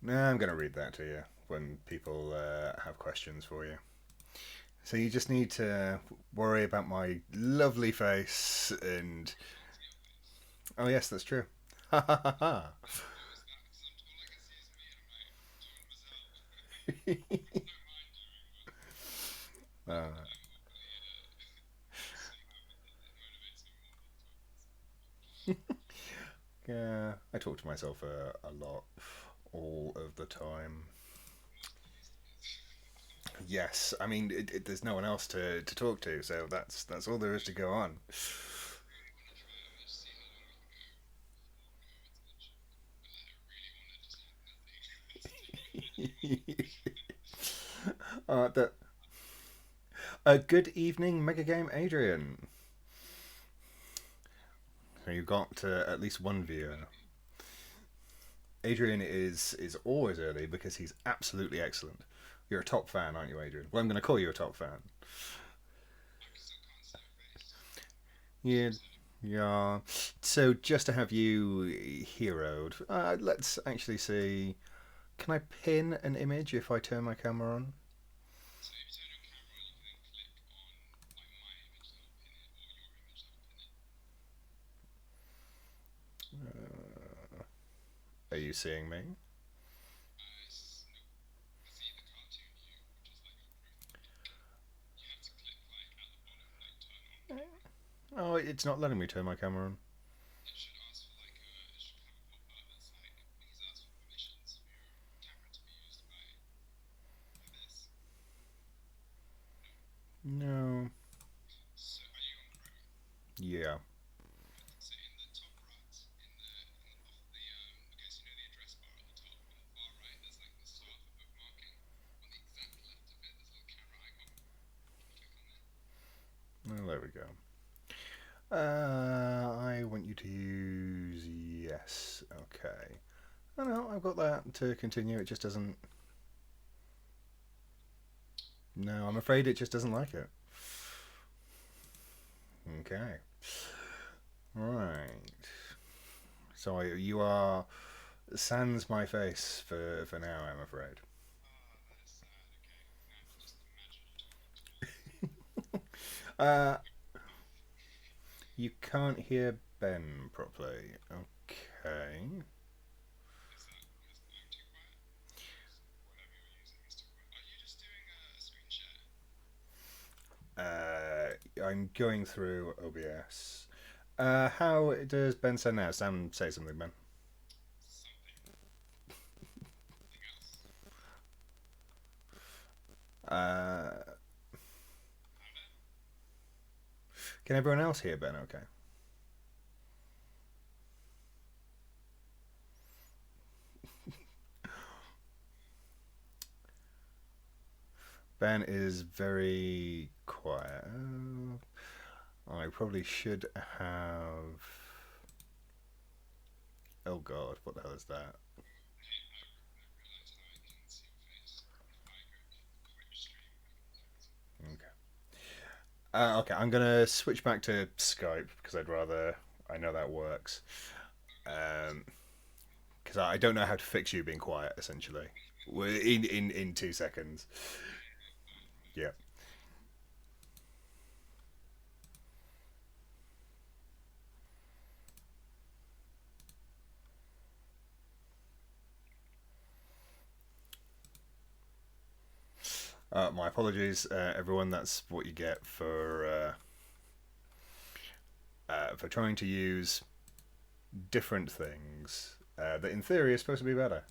No, I'm going to read that to you when people have questions for you. So you just need to worry about my lovely face and. Oh, yes, that's true. Ha ha ha ha. uh, yeah, I talk to myself a lot, all of the time. Yes, I mean, there's no one else to talk to, so that's all there is to go on. The good evening, Megagame Adrian. So you got at least one viewer. Adrian is always early because he's absolutely excellent. You're a top fan, aren't you, Adrian? Well, I'm going to call you a top fan. Yeah, yeah. So just to have you heroed, let's actually see. Can I pin an image if I turn my camera on? Are you seeing me? Oh, it's not letting me turn my camera on. No. Yeah. Well, there we go. I want you to use yes. Okay. Oh no, I've got that to continue. It just doesn't. No, I'm afraid it just doesn't like it. Okay. Right. So you are sans my face for now. I'm afraid. Uh, you can't hear Ben properly. Okay. I'm going through OBS. How does Ben say now? Sam, say something, Ben. Uh, can everyone else hear Ben? Okay. Ben is very quiet. I probably should have. Oh God, what the hell is that? Okay. Okay, I'm gonna switch back to Skype because I'd rather. I know that works. Um, because I don't know how to fix you being quiet. Essentially, in 2 seconds. Yeah. My apologies, everyone. That's what you get for trying to use different things that, in theory, are supposed to be better.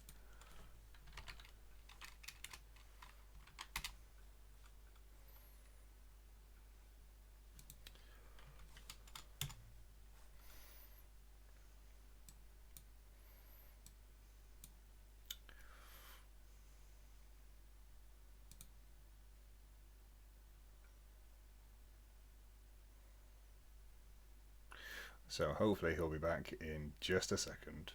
So hopefully he'll be back in just a second.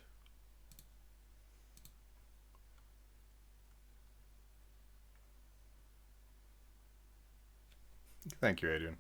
Thank you, Adrian.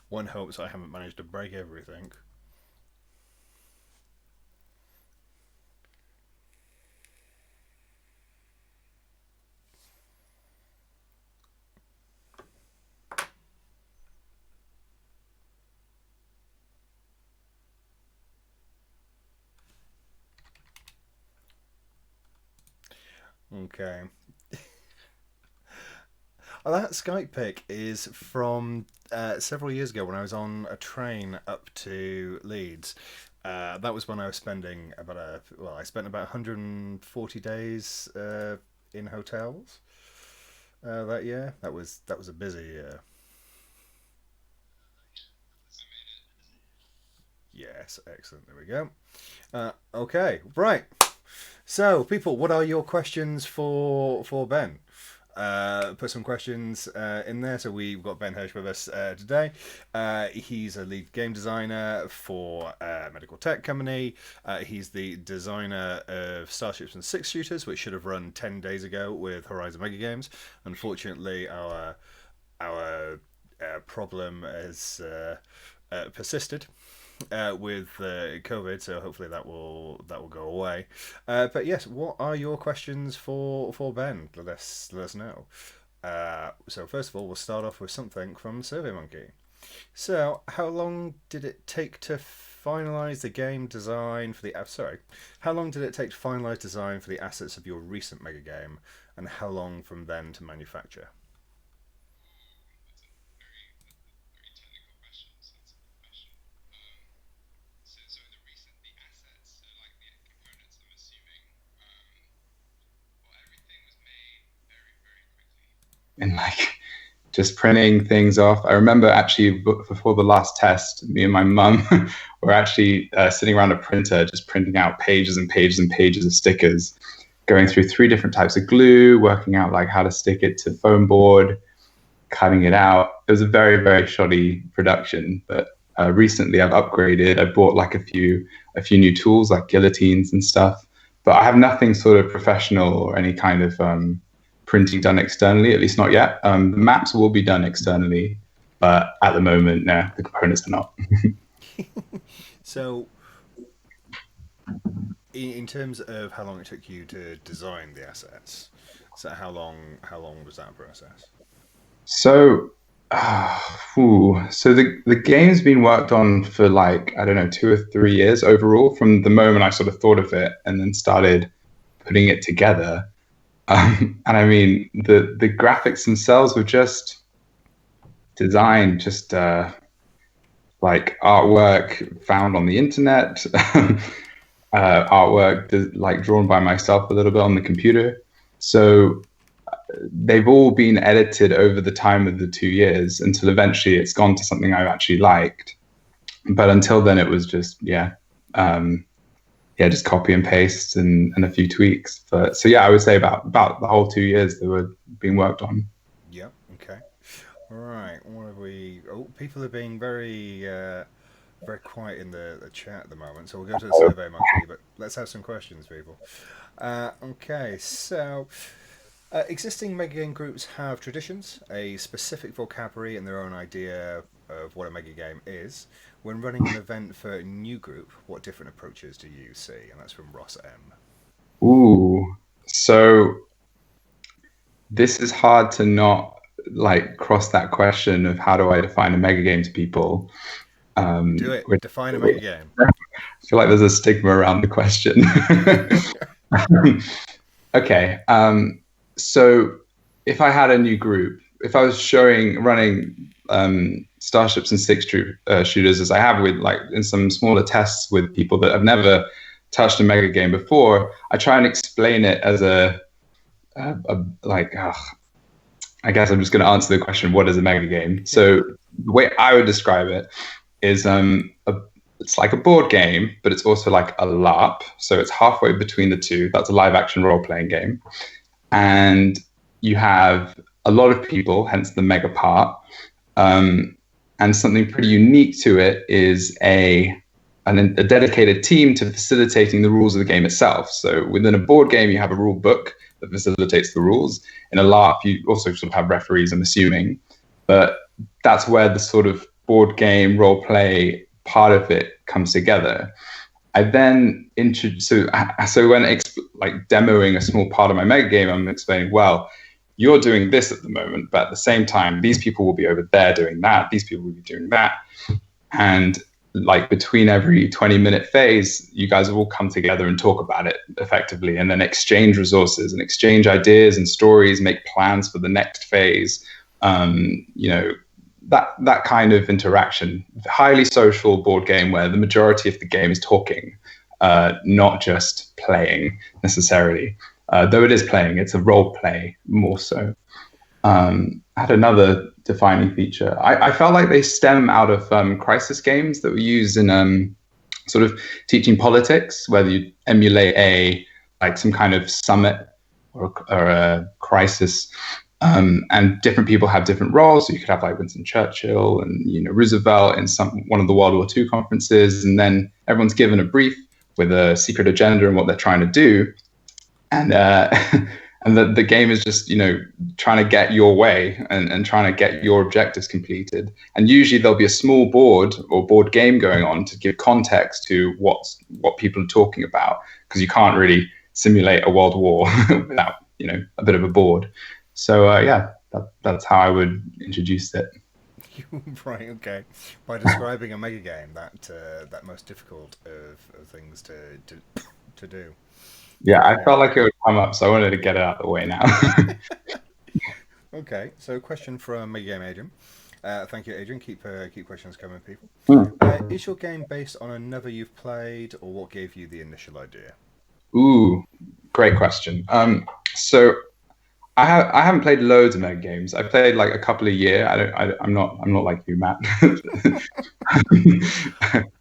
One hopes I haven't managed to break everything. Okay. Well, that Skype pic is from several years ago when I was on a train up to Leeds. That was when I was spending I spent about 140 days in hotels that year. That was a busy year. Yes, excellent. There we go. Okay, right. So, people, what are your questions for Ben? Put some questions in there. So we've got Ben Hirsh with us today. He's a lead game designer for a medical tech company. He's the designer of Starships and Six Shooters, which should have run 10 days ago with Horizon Mega Games. Unfortunately, our problem has persisted with COVID, so hopefully that will go away. But yes, what are your questions for Ben? Let us know. So first of all, we'll start off with something from SurveyMonkey. So, how long did it take to finalize the game design for the app? Sorry, how long did it take to finalize design for the assets of your recent mega game, and how long from then to manufacture? And like just printing things off. I remember actually before the last test, me and my mum were actually sitting around a printer, just printing out pages and pages and pages of stickers, going through three different types of glue, working out like how to stick it to foam board, cutting it out. It was a very, very shoddy production, but recently I've upgraded. I bought like a few new tools like guillotines and stuff, but I have nothing sort of professional or any kind of printing done externally, at least not yet. The maps will be done externally, but at the moment, no, the components are not. So, in terms of how long it took you to design the assets, so how long was that process? So, so the game's been worked on for like I don't know 2 or 3 years overall. From the moment I sort of thought of it and then started putting it together. And I mean, the graphics themselves were just designed, just like artwork found on the internet, artwork like drawn by myself a little bit on the computer. So they've all been edited over the time of the 2 years until eventually it's gone to something I've actually liked. But until then, it was just um, just copy and paste and a few tweaks. But so yeah, I would say about the whole 2 years they were being worked on. Yep. Okay. All right. What have we? Oh, people are being very quiet in the chat at the moment. So we'll go to the survey monkey, but let's have some questions, people. Okay. So. Existing mega game groups have traditions, a specific vocabulary, and their own idea of what a mega game is. When running an event for a new group, what different approaches do you see? And that's from Ross M. Ooh, so this is hard to not like cross that question of how do I define a mega game to people. Do it. Which Define a mega game. I feel like there's a stigma around the question. Okay. So if I had a new group, if I was running starships and shooters, as I have with like in some smaller tests with people that have never touched a mega game before, I try and explain it as like, I guess I'm just going to answer the question, what is a mega game? So the way I would describe it is it's like a board game, but it's also like a LARP. So it's halfway between the two. That's a live action role playing game. And you have a lot of people, hence the mega part. And something pretty unique to it is a dedicated team to facilitating the rules of the game itself. So within a board game, you have a rule book that facilitates the rules. In a LARP, you also sort of have referees, I'm assuming. But that's where the sort of board game role play part of it comes together. I then introduce so when like demoing a small part of my mega game, I'm explaining, well, you're doing this at the moment, but at the same time, these people will be over there doing that. These people will be doing that, and like between every 20-minute phase, you guys will all come together and talk about it effectively, and then exchange resources and exchange ideas and stories, make plans for the next phase. You know, that kind of interaction, highly social board game where the majority of the game is talking, not just playing necessarily. Though it is playing, it's a role play more so. Had another defining feature. I felt like they stem out of crisis games that were used in sort of teaching politics, whether you emulate like some kind of summit or a crisis. And different people have different roles. So you could have like Winston Churchill and Roosevelt in one of the World War II conferences, and then everyone's given a brief with a secret agenda and what they're trying to do, and and the game is just trying to get your way and trying to get your objectives completed. And usually there'll be a small board or board game going on to give context to what people are talking about, because you can't really simulate a world war without a bit of a board. So yeah, that's how I would introduce it. Right. Okay. By describing a mega game, that most difficult of things to do. Yeah, I felt like it would come up, so I wanted to get it out of the way now. Okay. So, question from Mega Game Adrian. Thank you, Adrian. Keep questions coming, people. Is your game based on another you've played, or what gave you the initial idea? Ooh, great question. So I haven't played loads of mega games. I played like a couple a year. I'm not like you, Matt.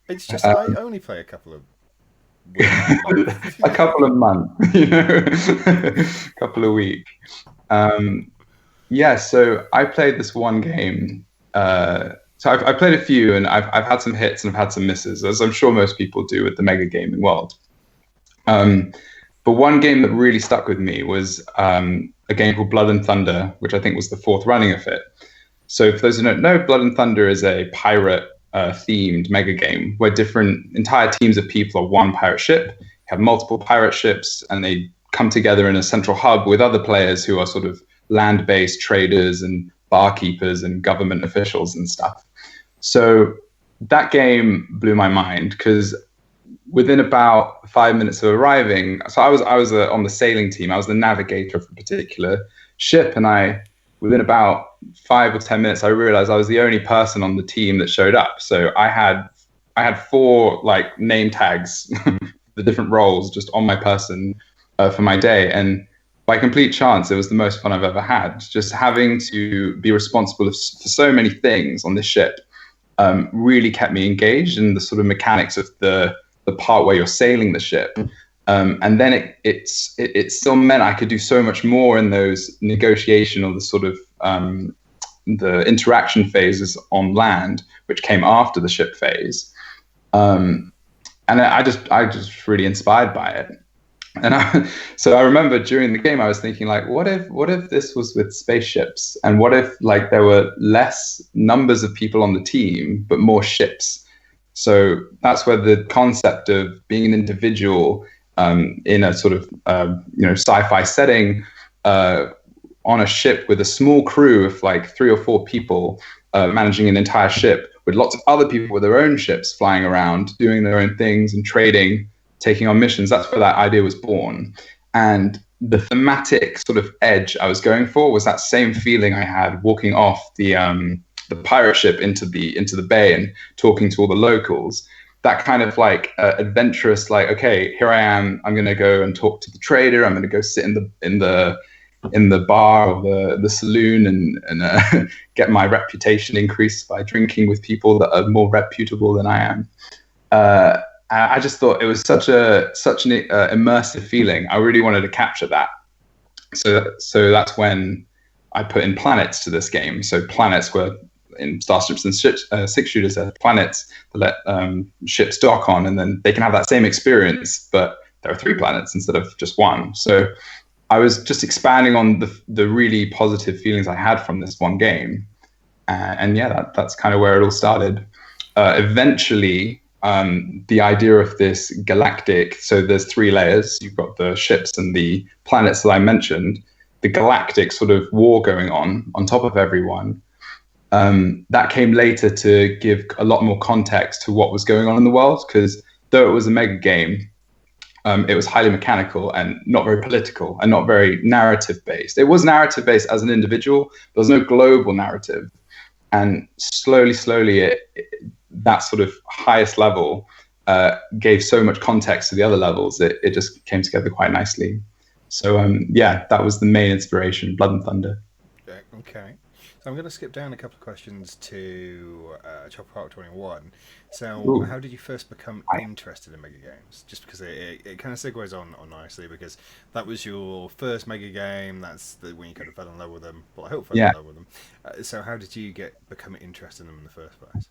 It's just I only play a couple of a couple of months, a couple of weeks. Yeah, so I played this one game. So I've played a few, and I've had some hits and I've had some misses, as I'm sure most people do with the mega gaming world. But one game that really stuck with me was a game called Blood and Thunder, which I think was the fourth running of it. So for those who don't know, Blood and Thunder is a pirate themed mega game where different entire teams of people are one pirate ship, have multiple pirate ships, and they come together in a central hub with other players who are sort of land-based traders and barkeepers and government officials and stuff. So that game blew my mind because within about 5 minutes of arriving, so I was on the sailing team. I was the navigator of a particular ship, and within about 5 or 10 minutes, I realized I was the only person on the team that showed up. So I had 4 like name tags, the different roles just on my person for my day, and by complete chance, it was the most fun I've ever had. Just having to be responsible for so many things on this ship really kept me engaged in the sort of mechanics of the part where you're sailing the ship. And then it still meant I could do so much more in those negotiation or the sort of the interaction phases on land, which came after the ship phase. And I just really inspired by it. And so I remember during the game, I was thinking like, what if this was with spaceships, and what if like there were less numbers of people on the team but more ships? So that's where the concept of being an individual in a sort of sci-fi setting on a ship with a small crew of like 3 or 4 people managing an entire ship with lots of other people with their own ships flying around, doing their own things and trading, taking on missions. That's where that idea was born. And the thematic sort of edge I was going for was that same feeling I had walking off the pirate ship into the bay and talking to all the locals. That kind of like adventurous, like, okay, here I am. I'm going to go and talk to the trader. I'm going to go sit in the bar or the saloon and get my reputation increased by drinking with people that are more reputable than I am. I just thought it was such an immersive feeling. I really wanted to capture that. So that's when I put in planets to this game. So planets were in Starships and 6 shooters, planets that let ships dock on, and then they can have that same experience, but there are 3 planets instead of just 1. So I was just expanding on the really positive feelings I had from this one game. And yeah, that's kind of where it all started. Eventually, the idea of this galactic, so there's three layers. You've got the ships and the planets that I mentioned, the galactic sort of war going on top of everyone. That came later to give a lot more context to what was going on in the world, because though it was a mega game, it was highly mechanical and not very political and not very narrative based. It was narrative based as an individual. There was no global narrative. And slowly, that sort of highest level gave so much context to the other levels that it just came together quite nicely. So yeah, that was the main inspiration, Blood and Thunder. Yeah, okay. So I'm going to skip down a couple of questions to Chopper Park 21. So, Ooh. how did you first become interested in mega games? Just because it kind of segues on nicely, because that was your first mega game. That's when you kind of fell in love with them. Well, I hope fell Yeah. in love with them. So, how did you become interested in them in the first place?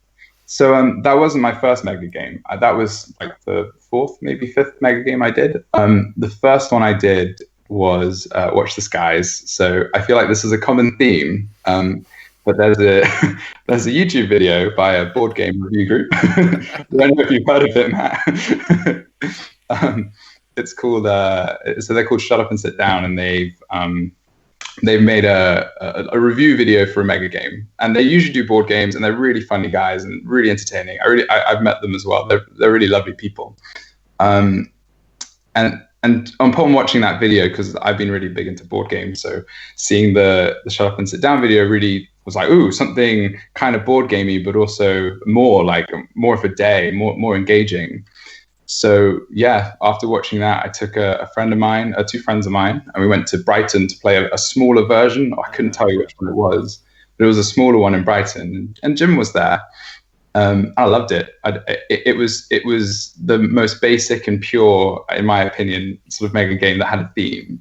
So that wasn't my first mega game. That was like the fourth, maybe fifth mega game I did. The first one I did was Watch the Skies. So I feel like this is a common theme. But there's a there's a YouTube video by a board game review group. I don't know if you've heard of it, Matt. It's called so they're called Shut Up and Sit Down, and they've made a review video for a mega game, and they usually do board games, and they're really funny guys and really entertaining. I've met them as well. They're really lovely people. Um, and upon watching that video, because I've been really big into board games, so seeing the Shut Up and Sit Down video really was like, ooh, something kind of board gamey, but also more of a day, more engaging. So yeah, after watching that, I took a friend of mine, two friends of mine, and we went to Brighton to play a smaller version. I couldn't tell you which one it was, but it was a smaller one in Brighton, and Jim was there. I loved it. It was the most basic and pure, in my opinion, sort of mega game that had a theme.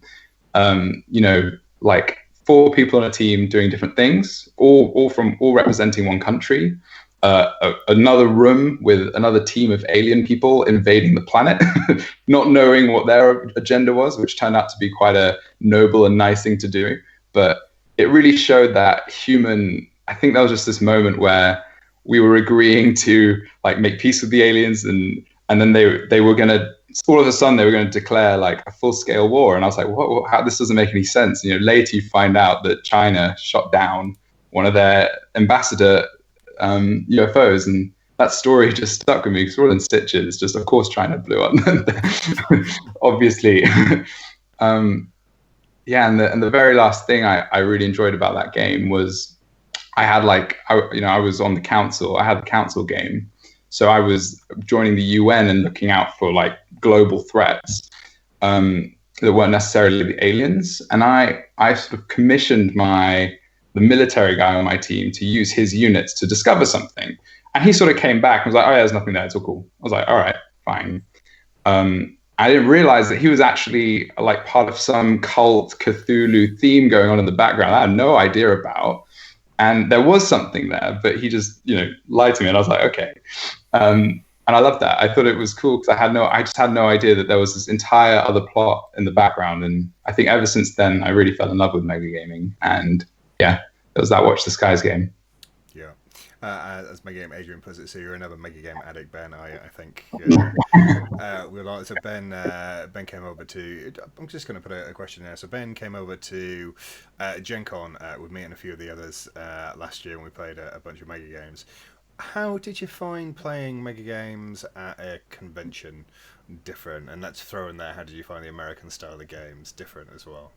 Like four people on a team doing different things, all representing one country. Another room with another team of alien people invading the planet, not knowing what their agenda was, which turned out to be quite a noble and nice thing to do. But it really showed that human. I think that was just this moment where we were agreeing to like make peace with the aliens, and then they were gonna, all of a sudden they were going to declare like a full scale war, and I was like, what? How, this doesn't make any sense. Later you find out that China shot down one of their ambassador UFOs, and that story just stuck with me because we're all in stitches. Just of course China blew up, obviously. Yeah, and the very last thing I really enjoyed about that game was I was on the council. I had the council game, so I was joining the UN and looking out for like global threats that weren't necessarily the aliens. And I sort of commissioned the military guy on my team to use his units to discover something. And he sort of came back and was like, "Oh yeah, there's nothing there. It's all cool." I was like, "All right, fine." I didn't realize that he was actually like part of some cult Cthulhu theme going on in the background. I had no idea about. And there was something there, but he just, lied to me, and I was like, okay. And I loved that. I thought it was cool because I just had no idea that there was this entire other plot in the background. And I think ever since then, I really fell in love with mega gaming. And yeah, it was that Watch the Skies game. Yeah. As Mega Game Adrian puts it, so you're another Mega Game addict, Ben. I think. So Ben came over to. I'm just going to put a question there. So Ben came over to Gen Con with me and a few of the others last year, and we played a bunch of Mega Games. How did you find playing Mega Games at a convention different? And let's throw in there, how did you find the American style of games different as well?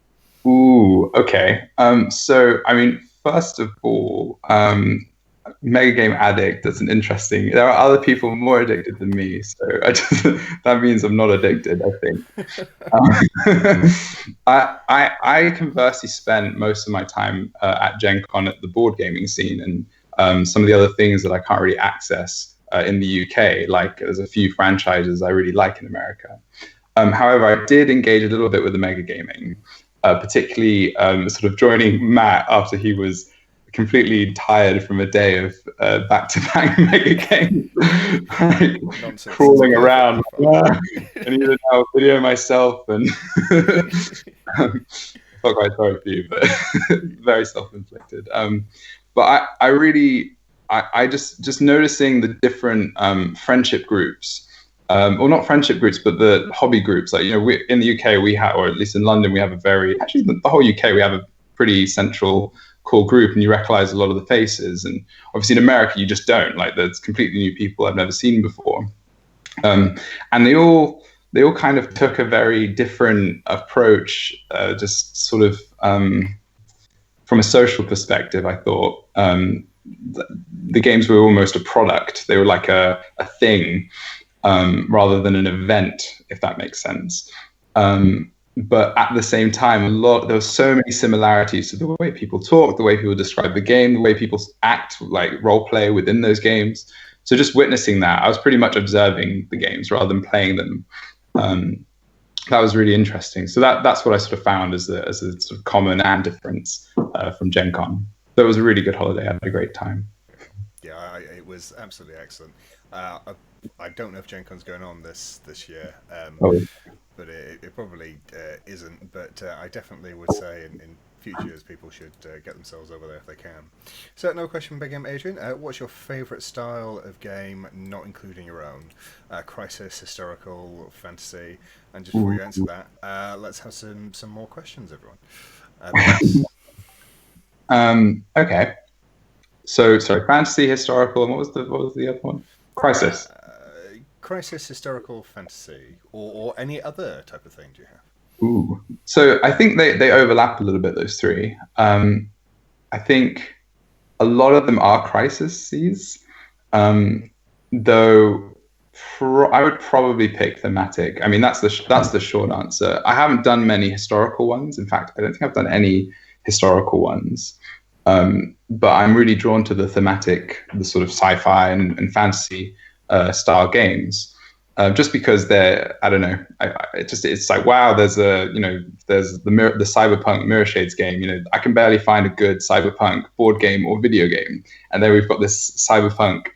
Ooh, okay. So I mean, first of all, mega game addict. That's an interesting. There are other people more addicted than me, so that means I'm not addicted. I think. I conversely spent most of my time at Gen Con at the board gaming scene, and some of the other things that I can't really access in the UK. Like there's a few franchises I really like in America. However, I did engage a little bit with the mega gaming, particularly sort of joining Matt after he was completely tired from a day of back-to-back mega games, like, crawling around. And even now, video myself, and felt quite sorry for you, but very self-inflicted. But I really, I just noticing the different friendship groups, or not friendship groups, but the hobby groups. Like, we in the UK we have, or at least in London, we have a very, actually the whole UK, we have a pretty central core group, and you recognize a lot of the faces. And obviously in America, you just don't. Like, there's completely new people I've never seen before, and they all kind of took a very different approach, just sort of from a social perspective. I thought the games were almost a product. They were like a thing, rather than an event, if that makes sense. But at the same time, there were so many similarities to the way people talk, the way people describe the game, the way people act, like role play within those games. So just witnessing that, I was pretty much observing the games rather than playing them. That was really interesting. So that's what I sort of found as a sort of common and difference from Gen Con. So it was a really good holiday. I had a great time. Yeah, it was absolutely excellent. I don't know if Gen Con's going on this year, Oh, but it probably isn't. But I definitely would say in future years people should get themselves over there if they can. So, no question, Big M Adrian. What's your favourite style of game, not including your own? Crisis, historical, fantasy. And just before you answer that, let's have some more questions, everyone. okay. So sorry, fantasy, historical, and what was the other one? Crisis. Crisis, historical, fantasy, or any other type of thing do you have? Ooh. So I think they overlap a little bit, those three. I think a lot of them are crises, though I would probably pick thematic. I mean, that's the short answer. I haven't done many historical ones. In fact, I don't think I've done any historical ones. But I'm really drawn to the thematic, the sort of sci-fi and fantasy style games, just because they're, I don't know, it's like, wow, there's the cyberpunk Mirror Shades game. I can barely find a good cyberpunk board game or video game, and then we've got this cyberpunk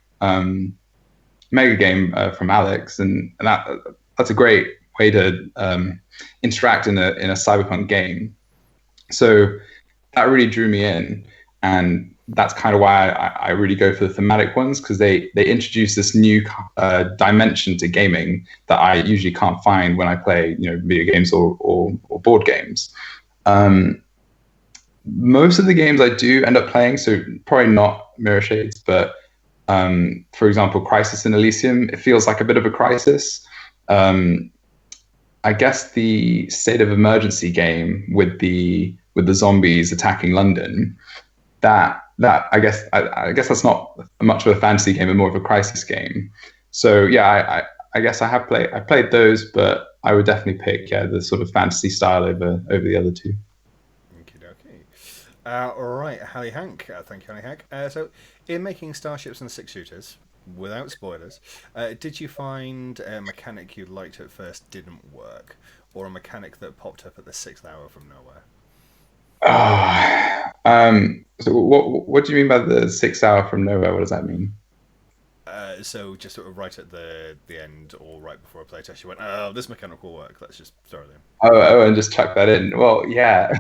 mega game from Alex, and that's a great way to interact in a cyberpunk game. So that really drew me in, and that's kind of why I really go for the thematic ones, because they introduce this new dimension to gaming that I usually can't find when I play video games or board games. Most of the games I do end up playing, so probably not Mirror Shades, but for example, Crisis in Elysium, it feels like a bit of a crisis. I guess the State of Emergency game with the zombies attacking London, that I guess that's not much of a fantasy game, but more of a crisis game. So yeah, I guess I played those, but I would definitely pick the sort of fantasy style over the other two. Okay. All right, Hallie Hank. Thank you, Hallie Hank. So, in making Starships and Six Shooters, without spoilers, did you find a mechanic you liked at first didn't work, or a mechanic that popped up at the 6th hour from nowhere? So what do you mean by the 6 hour from nowhere? What does that mean? So just sort of right at the end or right before a playtest, you went, "Oh, this mechanic will work. Let's just throw it in." And just chuck that in. Well, yeah,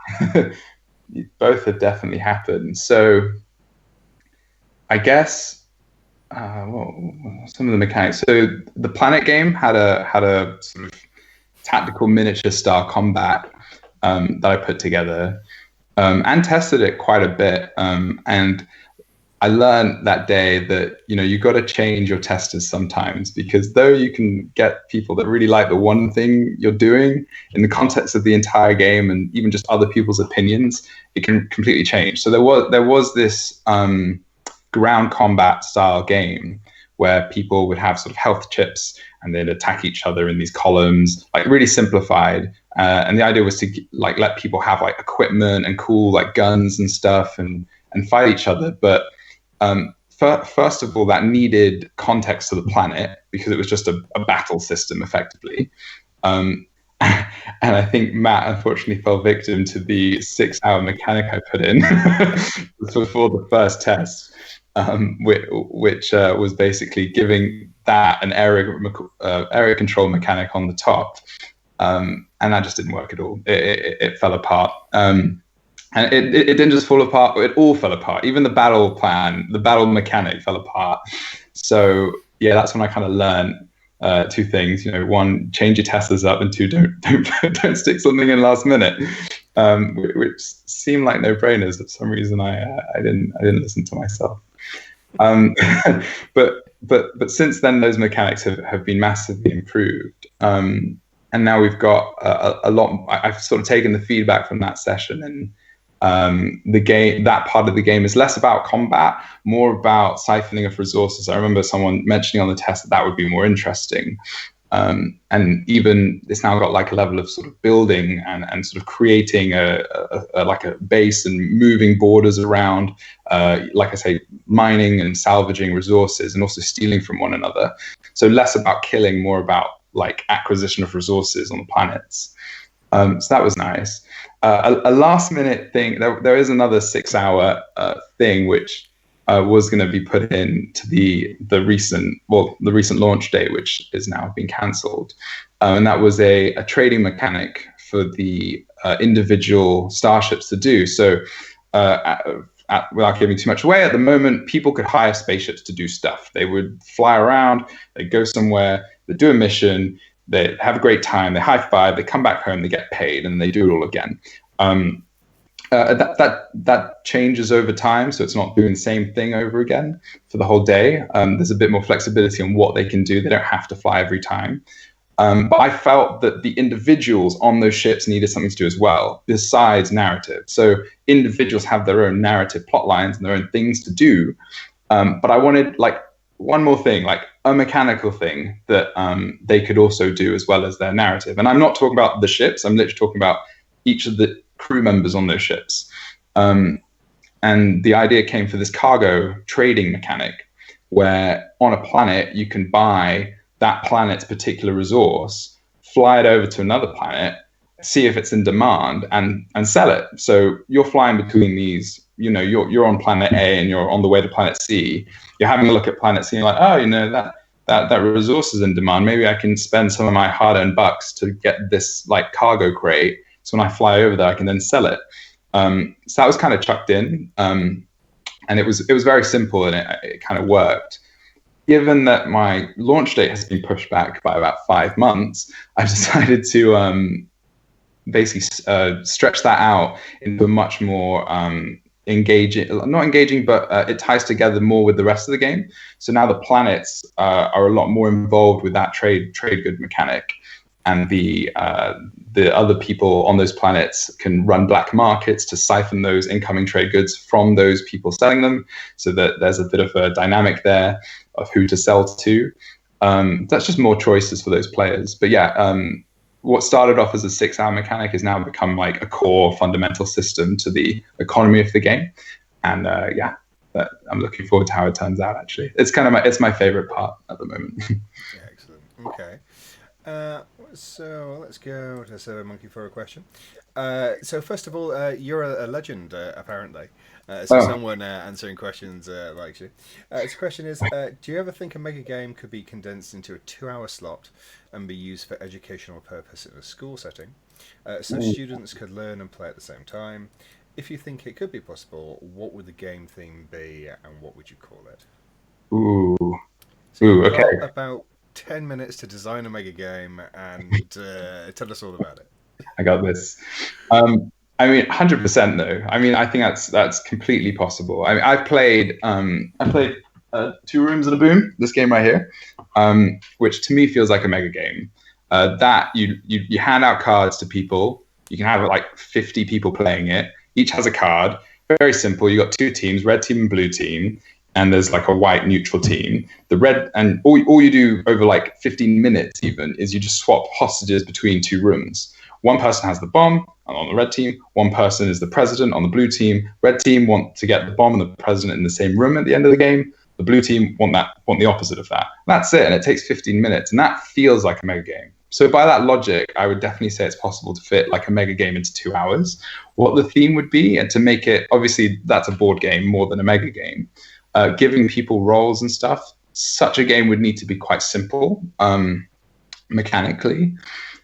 both have definitely happened. So I guess some of the mechanics. So the Planet game had a sort of tactical miniature style combat that I put together, and tested it quite a bit. And I learned that day that you got to change your testers sometimes, because though you can get people that really like the one thing you're doing, in the context of the entire game and even just other people's opinions, it can completely change. So there was this ground combat style game where people would have sort of health chips and they'd attack each other in these columns, like really simplified. And the idea was to let people have like equipment and cool like guns and stuff and fight each other. But first of all, that needed context to the planet, because it was just a battle system effectively. And I think Matt unfortunately fell victim to the 6 hour mechanic I put in before the first test, which was basically giving that an area control mechanic on the top. And that just didn't work at all. It fell apart. And it didn't just fall apart, it all fell apart. Even the battle plan, the battle mechanic fell apart. So yeah, that's when I kind of learned two things. You know, one, change your testers up, and two, don't stick something in last minute. Which seemed like no brainers. For some reason, I didn't listen to myself. But since then, those mechanics have been massively improved. And now we've got a lot. I've sort of taken the feedback from that session, and the game, that part of the game is less about combat, more about siphoning of resources. I remember someone mentioning on the test that would be more interesting. And even it's now got like a level of sort of building and sort of creating a like a base and moving borders around, like I say, mining and salvaging resources and also stealing from one another. So less about killing, more about like acquisition of resources on the planets. So that was nice. A last minute thing, there is another 6 hour thing which was going to be put into the recent launch date, which is now being cancelled, and that was a trading mechanic for the individual starships to do. So, without giving too much away, at the moment, people could hire spaceships to do stuff. They would fly around, they'd go somewhere, they'd do a mission, they have a great time, they high five, they come back home, they get paid, and they do it all again. That changes over time, so it's not doing the same thing over again for the whole day. There's a bit more flexibility on what they can do. They don't have to fly every time. But I felt that the individuals on those ships needed something to do as well, besides narrative. So individuals have their own narrative plot lines and their own things to do. But I wanted like one more thing, like a mechanical thing that they could also do as well as their narrative. And I'm not talking about the ships. I'm literally talking about each of the crew members on those ships. And the idea came for this cargo trading mechanic, where on a planet you can buy that planet's particular resource, fly it over to another planet, see if it's in demand, and sell it. So you're flying between these, you know, you're on planet A and you're on the way to planet C. You're having a look at planet C and you're like, oh, you know, that resource is in demand. Maybe I can spend some of my hard-earned bucks to get this like cargo crate. So when I fly over there, I can then sell it. So that was kind of chucked in, and it was very simple, and it kind of worked. Given that my launch date has been pushed back by about 5 months, I decided to basically stretch that out into a much more not engaging, but it ties together more with the rest of the game. So now the planets are a lot more involved with that trade good mechanic, and the other people on those planets can run black markets to siphon those incoming trade goods from those people selling them, so that there's a bit of a dynamic there of who to sell to. That's just more choices for those players. But yeah, what started off as a 6 hour mechanic has now become like a core fundamental system to the economy of the game. And yeah, I'm looking forward to how it turns out. Actually, it's kind of it's my favorite part at the moment. Yeah, excellent. Okay. So let's go to SurveyMonkey for a question. So first of all, you're a legend, apparently. So someone answering questions likes you. His question is, do you ever think a mega game could be condensed into a 2 hour slot and be used for educational purpose in a school setting, so students could learn and play at the same time? If you think it could be possible, what would the game theme be and what would you call it? Ooh. So you've got about 10 minutes to design a mega game and tell us all about it. I got this. I mean, 100% though. I mean, I think that's completely possible. I mean, I've played 2 Rooms and a Boom, this game right here, which to me feels like a mega game. That you hand out cards to people. You can have like 50 people playing it. Each has a card. Very simple. You got 2 teams, red team and blue team, and there's like a white neutral team. The red, and all you do over like 15 minutes even is you just swap hostages between 2 rooms. One person has the bomb on the red team. One person is the president on the blue team. Red team want to get the bomb and the president in the same room at the end of the game. The blue team want the opposite of that. That's it, and it takes 15 minutes, and that feels like a mega game. So by that logic, I would definitely say it's possible to fit like a mega game into 2 hours. What the theme would be, and to make it, obviously that's a board game more than a mega game, giving people roles and stuff, such a game would need to be quite simple mechanically.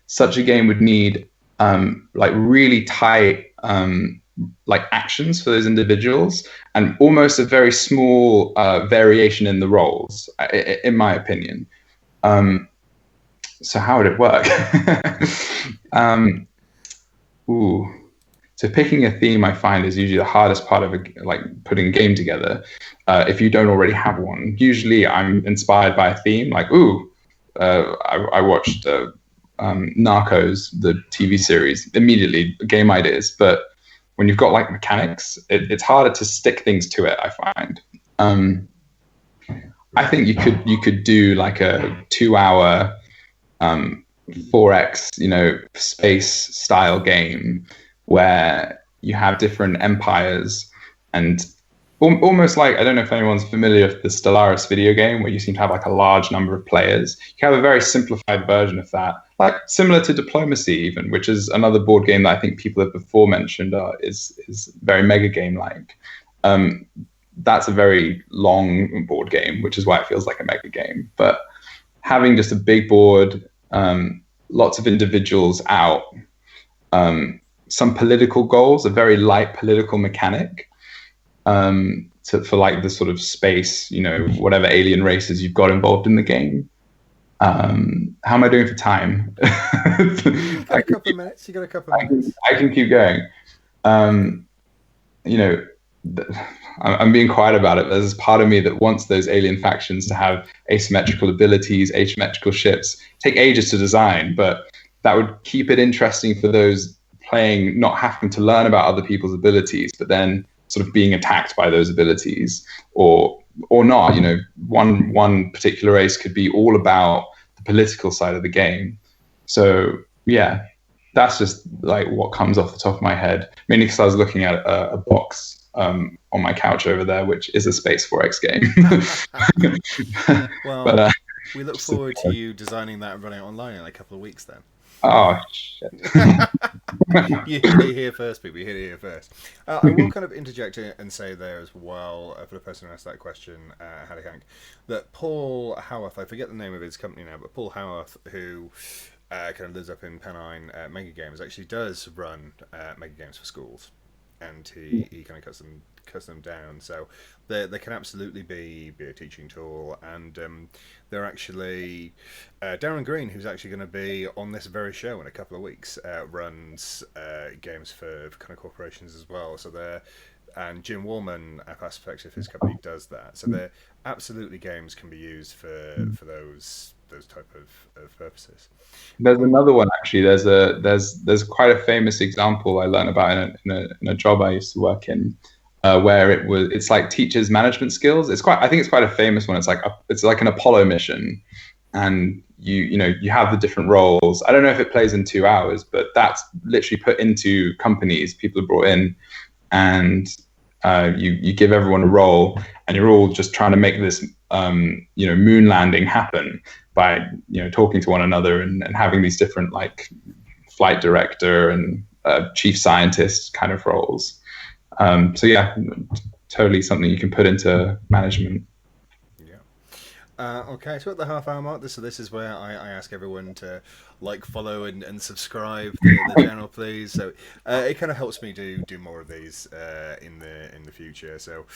such a game would need like really tight like actions for those individuals and almost a very small variation in the roles, in my opinion. Um, so how would it work? um, ooh. So picking a theme, I find, is usually the hardest part of like putting a game together. If you don't already have one, usually I'm inspired by a theme. Like, I watched Narcos, the TV series, immediately game ideas. But when you've got like mechanics, it's harder to stick things to it, I find. Um, I think you could do like a 2 hour 4x, space style game where you have different empires and almost like, I don't know if anyone's familiar with the Stellaris video game where you seem to have like a large number of players. You have a very simplified version of that, like similar to Diplomacy even, which is another board game that I think people have before mentioned is very mega game like. Um, that's a very long board game, which is why it feels like a mega game. But having just a big board, lots of individuals out, some political goals, a very light political mechanic, for like the sort of space, whatever alien races you've got involved in the game. How am I doing for time? You got a couple of minutes. You got a couple of minutes. I can keep going. You know, I'm being quiet about it. There's part of me that wants those alien factions to have asymmetrical abilities, asymmetrical ships. Take ages to design, but that would keep it interesting for those playing, not having to learn about other people's abilities, but then sort of being attacked by those abilities, or not. One particular race could be all about the political side of the game. So yeah, that's just like what comes off the top of my head. Mainly because I was looking at a box on my couch over there, which is a Space 4X game. Well, but we look forward to you designing that and running it online in a couple of weeks then. Oh shit! You heard it here first, people. You heard it here first. I will kind of interject and say there as well, for the person who asked that question, Harry Hank, that Paul Howarth, I forget the name of his company now, but Paul Howarth, who kind of lives up in Pennine, Mega Games, actually does run Mega Games for schools, and he kind of cuts them down. So they can absolutely be a teaching tool, and they're actually Darren Green, who's actually going to be on this very show in a couple of weeks, runs games for kind of corporations as well. So and Jim Warman, at Perspective, his company, does that. So they're absolutely games can be used for those type of purposes. There's another one actually. There's quite a famous example I learned about in a job I used to work in, where it's like teachers management skills. I think it's quite a famous one. It's like an Apollo mission, and you have the different roles. I don't know if it plays in 2 hours, but that's literally put into companies. People are brought in, and you give everyone a role, and you're all just trying to make this moon landing happen by talking to one another and having these different like flight director and chief scientist kind of roles. So yeah, totally something you can put into management. Okay, so at the half-hour mark, this is where I ask everyone to like, follow, and subscribe the channel, please. So it kind of helps me do more of these in the future. So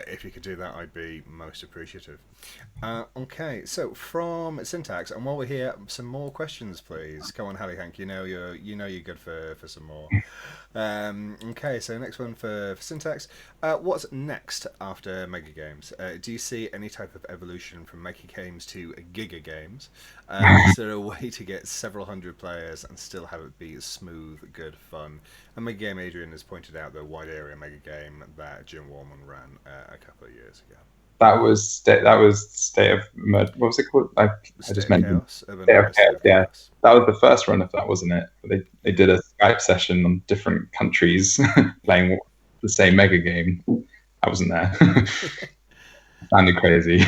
if you could do that, I'd be most appreciative. Okay, so from Syntax, and while we're here, some more questions, please. Come on, Hallie Hank. You're good for some more. Okay, so next one for Syntax. What's next after Mega Games? Do you see any type of evolution from Mega Games to Giga Games? Is there a way to get several hundred players and still have it be smooth, good fun? And Mega Game Adrian has pointed out the wide area Mega Game that Jim Warman ran a couple of years ago. That was State of What was it called? I just mentioned State of Chaos. Yeah, that was the first run of that, wasn't it? They did a Skype session on different countries playing the same Mega Game. I wasn't there. Sounded crazy.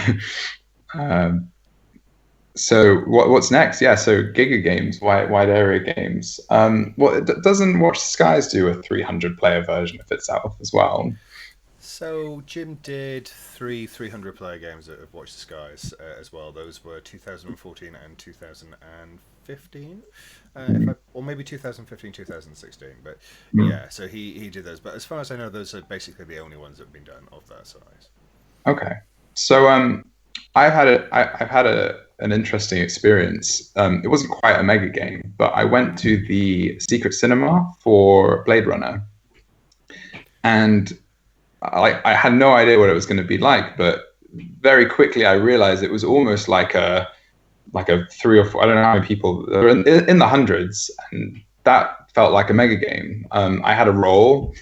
So what's next? Yeah, so Giga Games, wide area games. Doesn't Watch the Skies do a 300 player version of itself as well? So Jim did three 300 player games of Watch the Skies as well. Those were 2014 and 2015, if I, or maybe 2015, 2016. But Mm. yeah, so he did those. But as far as I know, those are basically the only ones that have been done of that size. Okay. So I've had an interesting experience. It wasn't quite a mega game, but I went to the secret cinema for Blade Runner, and I had no idea what it was going to be like, but very quickly I realized it was almost like a three or four. I don't know how many people there were in the hundreds, and that felt like a mega game. I had a role,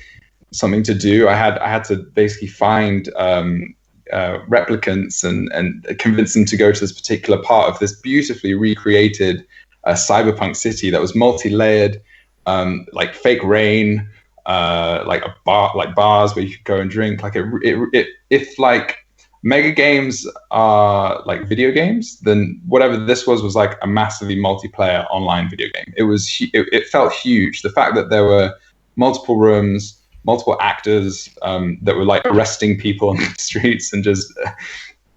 something to do. I had to basically find replicants and convince them to go to this particular part of this beautifully recreated cyberpunk city that was multi-layered, like fake rain, like a bar, like bars where you could go and drink. Like if like mega games are like video games, then whatever this was like a massively multiplayer online video game. It felt huge. The fact that there were multiple rooms, multiple actors that were like arresting people on the streets and just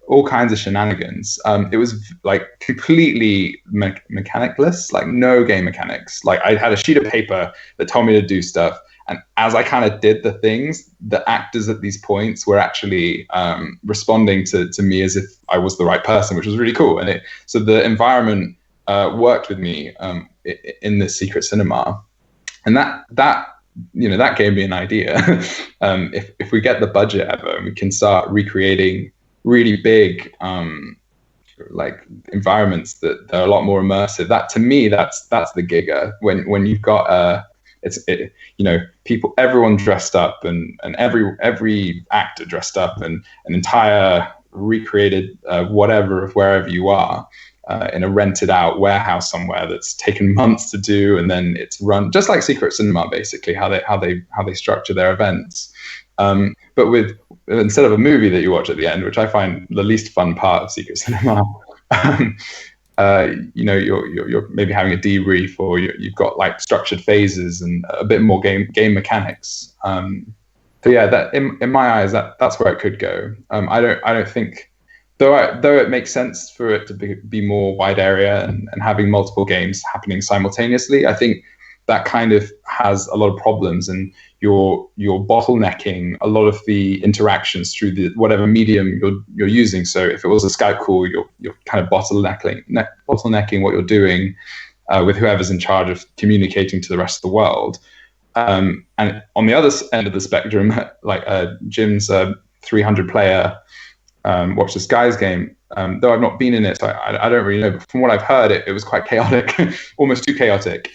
all kinds of shenanigans. It was like completely mechanicless, like no game mechanics. Like I had a sheet of paper that told me to do stuff. And as I kind of did the things, the actors at these points were actually responding to me as if I was the right person, which was really cool. So the environment worked with me in this secret cinema, and that that gave me an idea. If we get the budget ever, and we can start recreating really big like environments that are a lot more immersive. That to me, that's the gigger. When you've got people, everyone dressed up, and every actor dressed up, and an entire recreated whatever of wherever you are. In a rented out warehouse somewhere that's taken months to do, and then it's run just like Secret Cinema, basically how they structure their events. But with instead of a movie that you watch at the end, which I find the least fun part of Secret Cinema, you're maybe having a debrief, or you've got like structured phases and a bit more game mechanics. So yeah, that in my eyes, that's where it could go. I don't think, though it makes sense for it to be more wide area and having multiple games happening simultaneously. I think that kind of has a lot of problems, and you're bottlenecking a lot of the interactions through the whatever medium you're using. So if it was a Skype call, you're kind of bottlenecking what you're doing with whoever's in charge of communicating to the rest of the world. And on the other end of the spectrum, like Jim's 300 player Watch the Skies game, though I've not been in it, so I don't really know. But from what I've heard, it was quite chaotic, almost too chaotic.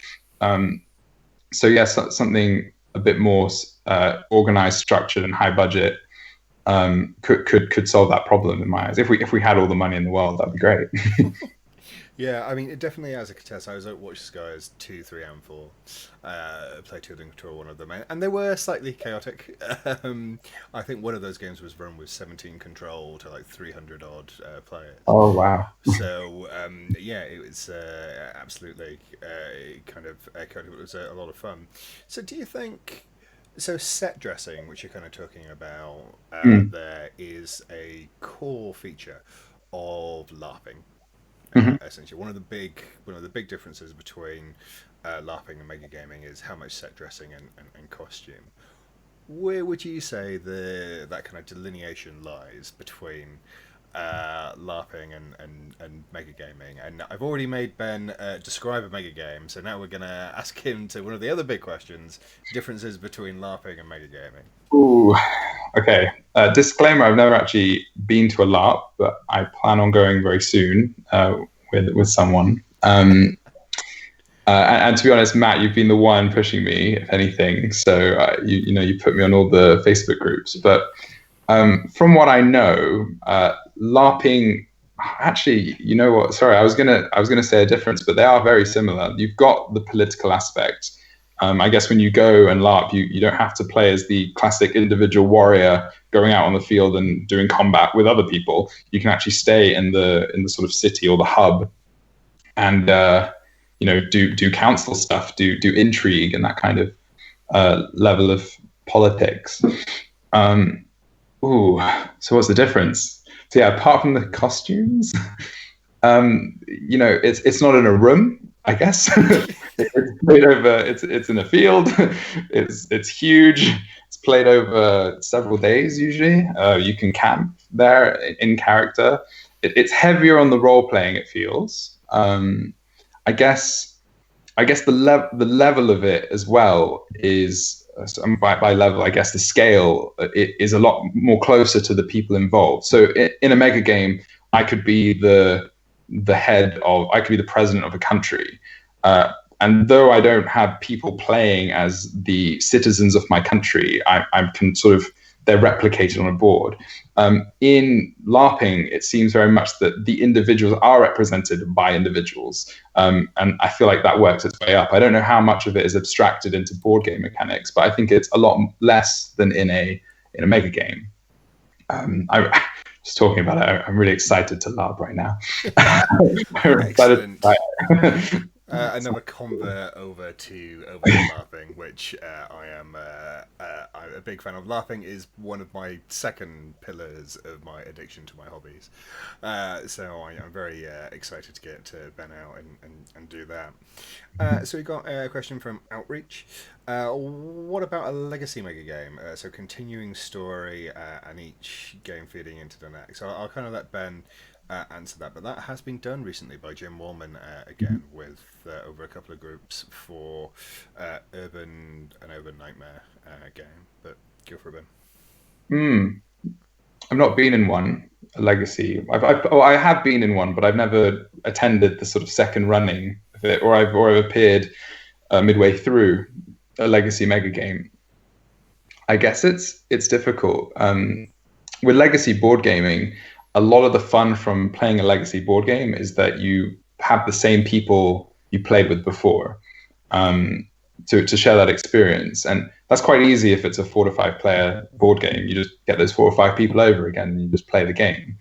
So yes, something a bit more organized, structured, and high budget could solve that problem in my eyes. If we had all the money in the world, that'd be great. Yeah, I mean, it definitely has a contest. I was at Watch the Skies 2, 3, and 4. Played 2 of them, control one of them, and they were slightly chaotic. I think one of those games was run with 17 control to like 300 odd players. Oh wow! So yeah, it was absolutely kind of chaotic. It was a lot of fun. So do you think? So set dressing, which you're kind of talking about, Mm. there is a core feature of LARPing. Mm-hmm. Essentially, one of the big differences between LARPing and metagaming is how much set dressing and costume. Where would you say that kind of delineation lies between LARPing and metagaming? And I've already made Ben describe a metagame, so now we're going to ask him to one of the other big questions: differences between LARPing and metagaming. Ooh, okay. Disclaimer: I've never actually been to a LARP, but I plan on going very soon with someone. And to be honest, Matt, you've been the one pushing me, if anything. So you put me on all the Facebook groups. But from what I know, LARPing. Actually, you know what? Sorry, I was gonna say a difference, but they are very similar. You've got the political aspect. I guess when you go and LARP, you don't have to play as the classic individual warrior going out on the field and doing combat with other people. You can actually stay in the sort of city or the hub, and do council stuff, do intrigue and that kind of level of politics. Ooh, so what's the difference? So yeah, apart from the costumes, it's not in a room, I guess. It's played over. It's in a field. It's huge. It's played over several days usually. You can camp there in character. It's heavier on the role playing. It feels. I guess the level of it as well is by level. I guess the scale it is a lot more closer to the people involved. So in a mega game, I could be I could be the president of a country. And though I don't have people playing as the citizens of my country, I can sort of they're replicated on a board. In LARPing, it seems very much that the individuals are represented by individuals, and I feel like that works its way up. I don't know how much of it is abstracted into board game mechanics, but I think it's a lot less than in a mega game. I just talking about it, I'm really excited to LARP right now. I'm excited Excellent. to try it. Another convert over to LARPing, which I'm a big fan of. LARPing is one of my second pillars of my addiction to my hobbies. So I'm very excited to get to Ben out and do that. So we got a question from Outreach. What about a legacy mega game? So continuing story and each game feeding into the next. So I'll kind of let Ben answer that, but that has been done recently by Jim Wallman again with over a couple of groups for an urban nightmare game. But go for it, Ben. Hmm. I've not been in one, a legacy. I have been in one, but I've never attended the sort of second running of it, or I've appeared midway through a legacy mega game. I guess it's difficult. With legacy board gaming, a lot of the fun from playing a legacy board game is that you have the same people you played with before, um, to share that experience, and that's quite easy if it's a 4 to 5 player board game. You just get those 4 or 5 people over again, and you just play the game.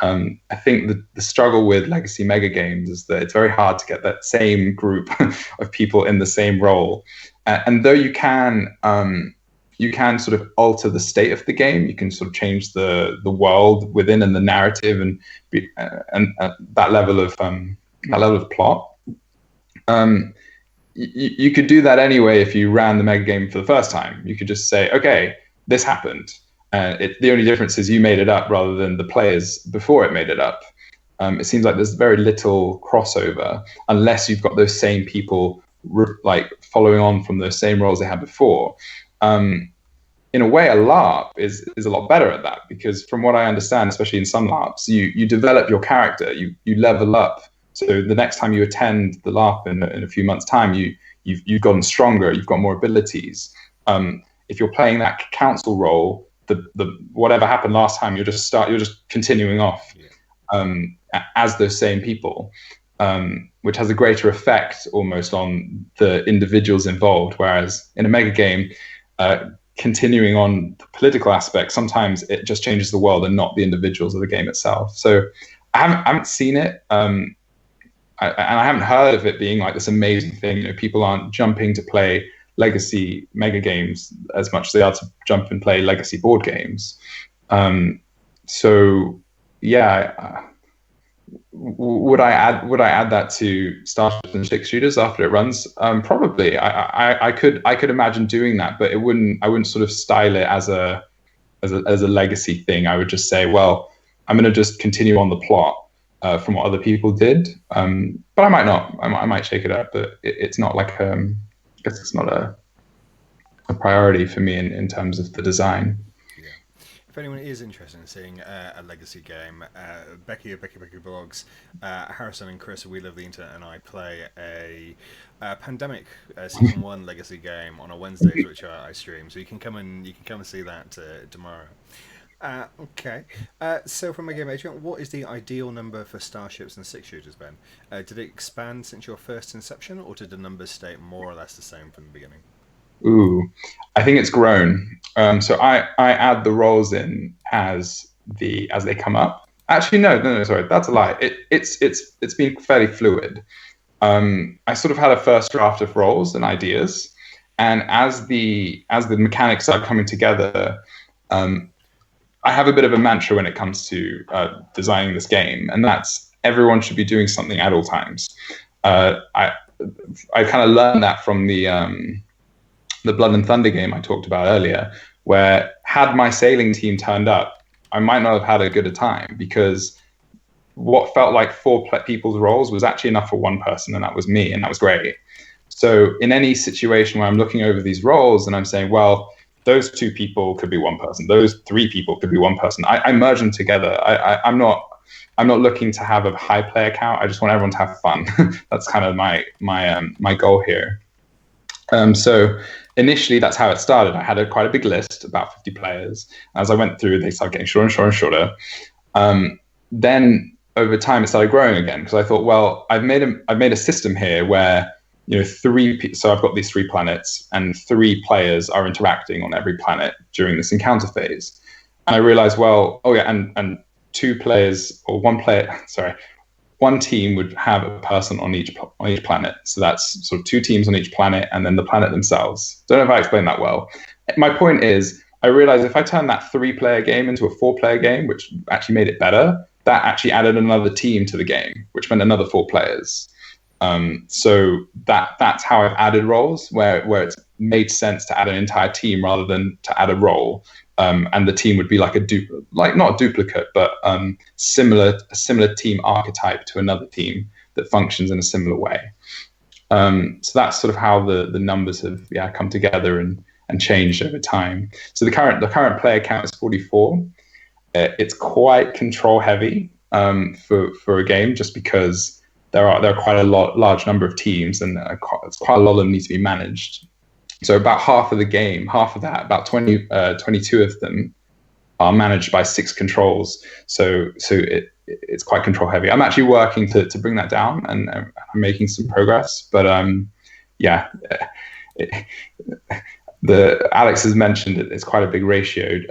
I think the struggle with legacy mega games is that it's very hard to get that same group of people in the same role, and though you can sort of alter the state of the game. You can sort of change the world within and the narrative and that level of plot. You could do that anyway if you ran the mega game for the first time. You could just say, okay, this happened. The only difference is you made it up rather than the players before it made it up. It seems like there's very little crossover unless you've got those same people like following on from those same roles they had before. In a way, a LARP is a lot better at that because, from what I understand, especially in some LARPs, you develop your character, you level up. So the next time you attend the LARP in a few months' time, you've gotten stronger, you've got more abilities. If you're playing that council role, the whatever happened last time, you're just continuing off as those same people, which has a greater effect almost on the individuals involved. Whereas in a mega game, continuing on the political aspect, sometimes it just changes the world and not the individuals of the game itself. So I haven't seen it, and I haven't heard of it being like this amazing thing. People aren't jumping to play legacy mega games as much as they are to jump and play legacy board games. So yeah. Would I add that to Starship and Six Shooters after it runs? Probably. I could imagine doing that, but I wouldn't sort of style it as a legacy thing. I would just say, well, I'm going to just continue on the plot from what other people did. But I might not. I might shake it up, but it's not like I guess it's not a priority for me in terms of the design. If anyone is interested in seeing a legacy game, Becky of Becky Blogs, Harrison and Chris, We Love the Internet, and I play a Pandemic Season 1 legacy game on a Wednesdays, which I stream. So you can come and see that tomorrow. Okay. So from my game agent, what is the ideal number for Starships and Six Shooters, Ben? Did it expand since your first inception, or did the numbers stay more or less the same from the beginning? Ooh, I think it's grown. So I add the roles in as they come up. Actually, no, sorry, that's a lie. It's been fairly fluid. I sort of had a first draft of roles and ideas, and as the mechanics are coming together, I have a bit of a mantra when it comes to designing this game, and that's everyone should be doing something at all times. I kind of learned that from the Blood and Thunder game I talked about earlier, where had my sailing team turned up, I might not have had a good a time because what felt like people's roles was actually enough for one person, and that was me, and that was great. So in any situation where I'm looking over these roles and I'm saying, well, those two people could be one person, those three people could be one person. I merge them together. I'm not looking to have a high player count. I just want everyone to have fun. That's kind of my goal here. So initially, that's how it started. I had quite a big list, about 50 players. As I went through, they started getting shorter and shorter and shorter. Then over time, it started growing again because I thought, well, I've made a system here where so I've got these 3 planets and 3 players are interacting on every planet during this encounter phase. And I realized, well, oh yeah, and 2 players or 1 player, sorry, 1 team would have a person on each planet. So that's sort of 2 teams on each planet and then the planet themselves. Don't know if I explained that well. My point is, I realized if I turned that 3-player game into a 4-player game, which actually made it better, that actually added another team to the game, which meant another 4 players. So that's how I've added roles, where it's made sense to add an entire team rather than to add a role. And the team would be like not a duplicate, but a similar team archetype to another team that functions in a similar way. So that's sort of how the numbers have come together and changed over time. So the current player count is 44. It's quite control heavy for a game, just because there are quite a large number of teams, and quite a lot of them need to be managed. So about half of the game, half of that, about 22 of them are managed by 6 controls. So it's quite control heavy. I'm actually working to bring that down, and I'm making some progress. But Alex has mentioned it's quite a big ratio.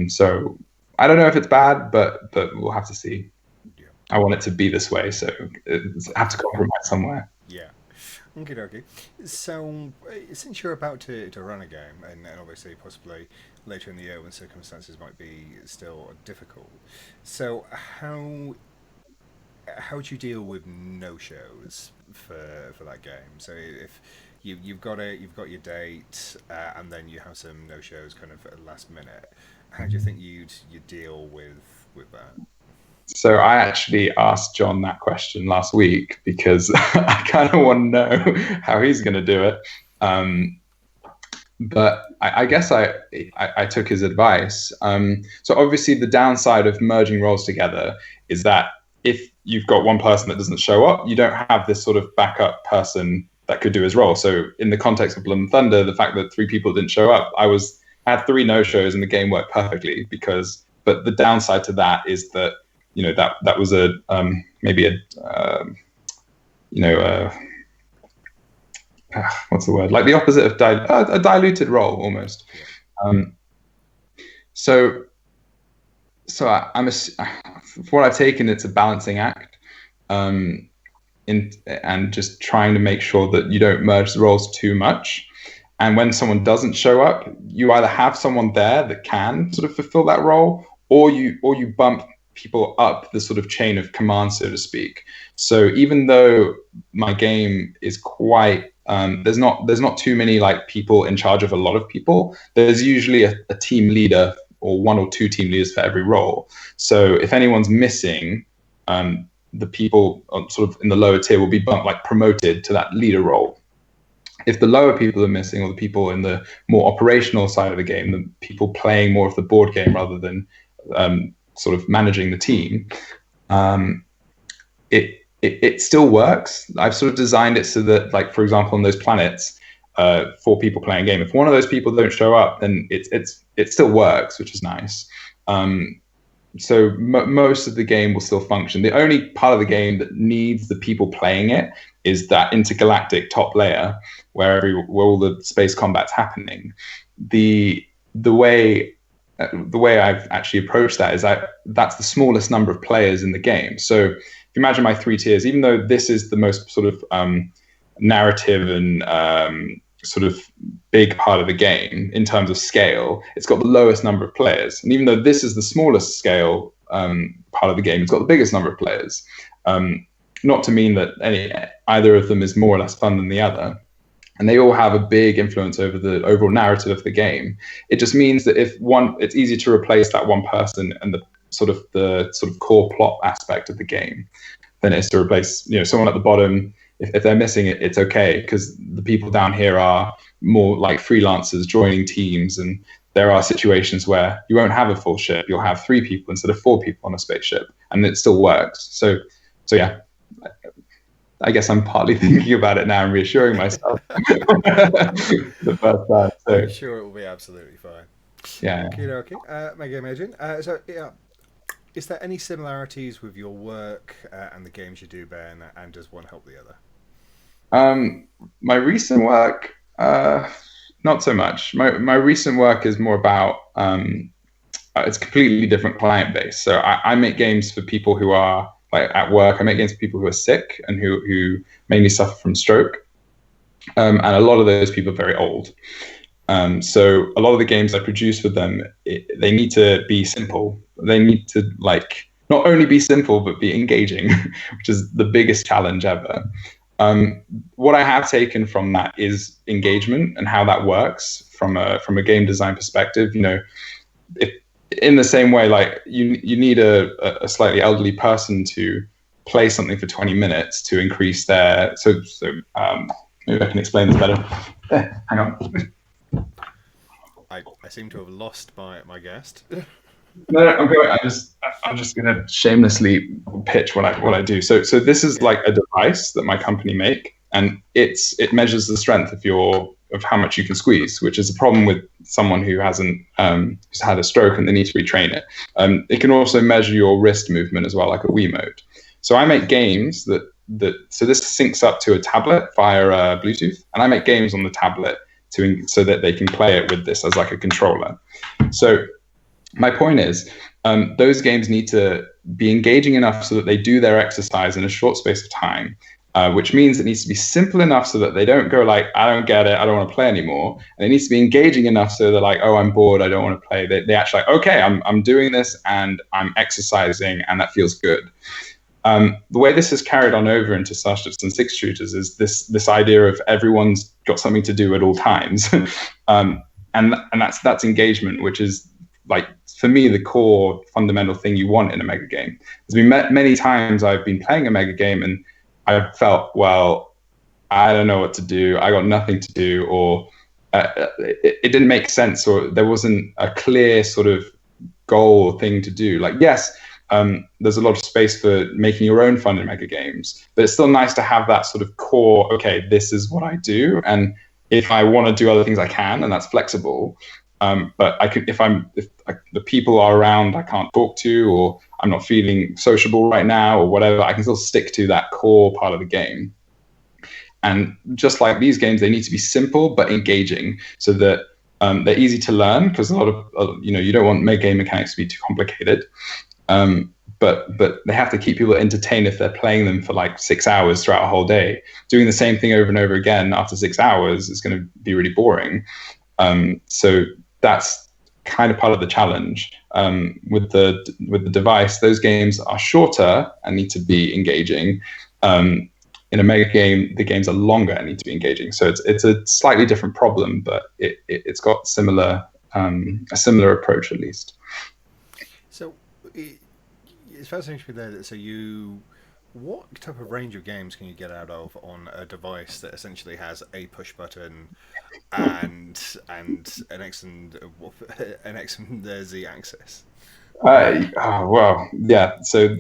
So I don't know if it's bad, but we'll have to see. Yeah. I want it to be this way, so I have to compromise somewhere. Yeah. Okay, okay. So, since you're about to run a game, and obviously possibly later in the year when circumstances might be still difficult, so how do you deal with no shows for that game? So if you've got your date, and then you have some no shows kind of at last minute, how do you think you deal with that? So I actually asked John that question last week because I kind of want to know how he's going to do it. But I guess I took his advice. So obviously the downside of merging roles together is that if you've got one person that doesn't show up, you don't have this sort of backup person that could do his role. So in the context of Blood and Thunder, the fact that 3 people didn't show up, I had 3 no-shows and the game worked perfectly but the downside to that is that that was what's the word? Like the opposite of a diluted role almost. So I'm for what I've taken, it's a balancing act, and just trying to make sure that you don't merge the roles too much. And when someone doesn't show up, you either have someone there that can sort of fulfill that role, or you bump people up the sort of chain of command, so to speak. So even though my game is quite there's not too many like people in charge of a lot of people. There's usually a team leader or 1 or 2 team leaders for every role. So if anyone's missing, the people sort of in the lower tier will be promoted to that leader role. If the lower people are missing, or the people in the more operational side of the game, the people playing more of the board game rather than sort of managing the team, it still works. I've sort of designed it so that, like, for example, on those planets, 4 people playing a game, if one of those people don't show up, then it still works, which is nice. So most of the game will still function. The only part of the game that needs the people playing it is that intergalactic top layer where all the space combat's happening. The way I've actually approached that is that's the smallest number of players in the game. So if you imagine my 3 tiers, even though this is the most sort of narrative and sort of big part of the game in terms of scale, it's got the lowest number of players. And even though this is the smallest scale part of the game, it's got the biggest number of players. Not to mean that either of them is more or less fun than the other. And they all have a big influence over the overall narrative of the game. It just means that it's easy to replace that one person and the sort of core plot aspect of the game than it is to replace someone at the bottom. If they're missing it, it's okay, because the people down here are more like freelancers joining teams, and there are situations where you won't have a full ship. You'll have 3 people instead of 4 people on a spaceship, and it still works. So yeah, I guess I'm partly thinking about it now and reassuring myself the first time. So I'm sure it will be absolutely fine. yeah. Okay. Mega Imagine. So yeah, is there any similarities with your work and the games you do, Ben? And does one help the other? My recent work, not so much. My recent work is more about it's a completely different client base. So I make games for people who are like at work. I make games for people who are sick and who mainly suffer from stroke. And a lot of those people are very old. So a lot of the games I produce for them, they need to be simple. They need to like not only be simple but be engaging, which is the biggest challenge ever. What I have taken from that is engagement and how that works from a game design perspective. In the same way, like you need a slightly elderly person to play something for 20 minutes to increase their maybe I can explain this better. Hang on. I seem to have lost my guest. No, I'm going. I'm just going to shamelessly pitch what I do. So this is like a device that my company make, and it measures the strength of how much you can squeeze, which is a problem with someone who hasn't who's had a stroke and they need to retrain it. It can also measure your wrist movement as well, like a Wiimote. So I make games so this syncs up to a tablet via Bluetooth, and I make games on the tablet so that they can play it with this as like a controller. So my point is, those games need to be engaging enough so that they do their exercise in a short space of time, which means it needs to be simple enough so that they don't go like, I don't get it, I don't want to play anymore. And it needs to be engaging enough so they're like, oh, I'm bored, I don't want to play. They actually like, okay, I'm doing this and I'm exercising and that feels good. The way this is carried on over into Starships and Six Shooters is this idea of everyone's got something to do at all times, and that's engagement, which is like for me the core fundamental thing you want in a mega game. There's been many times I've been playing a mega game and I've felt, well, I don't know what to do, I got nothing to do, or it didn't make sense, or there wasn't a clear sort of goal or thing to do. Like, yes, there's a lot of space for making your own fun in mega games, but it's still nice to have that sort of core, okay, this is what I do, and if I want to do other things I can, and that's flexible. But if the people are around I can't talk to, or I'm not feeling sociable right now or whatever, I can still stick to that core part of the game. And just like these games, they need to be simple but engaging so that they're easy to learn, because a lot of you don't want game mechanics to be too complicated. But they have to keep people entertained if they're playing them for like 6 hours throughout a whole day. Doing the same thing over and over again after 6 hours is going to be really boring. So that's kind of part of the challenge. With the device, those games are shorter and need to be engaging. In a mega game, the games are longer and need to be engaging. So it's a slightly different problem, but it's got a similar approach at least. So it's fascinating to me there. What type of range of games can you get out of on a device that essentially has a push button and an X and Z axis? Well, yeah. So,